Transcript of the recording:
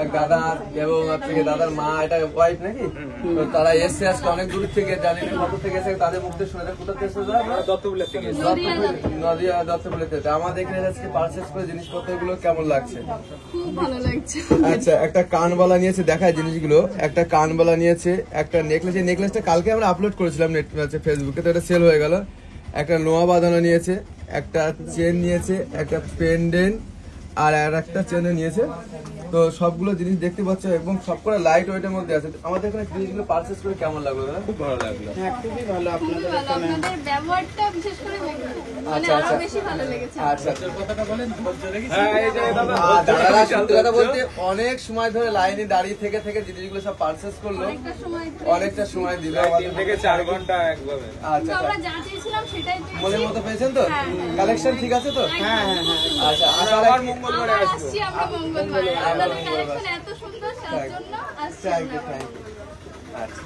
এক দাদা এবং দাদার মা, এটা ওয়াইফ নাকি, তো তারা এসছে আজকে অনেক দূর থেকে, জানি না কত থেকে এসে, তাদের মুখ থেকে শুনে কোথা থেকে এসেছে, দত্তপুলিয়া থেকে, নদিয়া দত্তপুলিয়া থেকে। আমাদের এখানে আজকে পারচেজ করে জিনিসপত্র গুলো কেমন লাগছে? খুব ভালো লাগছে। আচ্ছা, একটা কানবালা নিয়েছে, দেখায় জিনিসগুলো। একটা কানবালা নিয়েছে, একটা নেকলেস, এই নেকলেসটা কালকে আমরা আপলোড করেছিলাম ফেসবুকে, তো এটা সেল হয়ে গেল। একটা নোয়া বাঁধানো নিয়েছে, একটা চেন নিয়েছে, একটা পেন্ডেন্ট আর একটা চেনে নিয়েছে। তো সবগুলো জিনিস দেখতে পাচ্ছ এবং সবকটা লাইট ওয়েটের মধ্যে আছে। আমাদের এখানে জিনিসগুলো পারচেজ করে কেমন লাগলো? খুব ভালো লাগলো। হ্যাঁ, খুবই ভালো। আপনাদের ব্যবহারটা বিশেষ করে মানে আরো বেশি ভালো লেগেছে। আচ্ছা, কথাটা বলেন। হ্যাঁ, এই যে দাদা সত্যি কথা বলতে অনেক সময় ধরে লাইনে দাঁড়িয়ে থেকে থেকে জিনিসগুলো সব পারচেজ করলো, অনেকটা সময় দিল, 3 থেকে 4 ঘন্টা একভাবে। আচ্ছা, আমরা যা চেয়েছিলাম সেটাই মনের মতো পেয়েছেন তো? কালেকশন ঠিক আছে তো? হ্যাঁ হ্যাঁ হ্যাঁ। আচ্ছা, আবার মঙ্গলবারে আসবো। আসছি আমরা মঙ্গলবার। আপনাদের কালেকশন এত সুন্দর, তার জন্য আসছি। Thank you. আচ্ছা।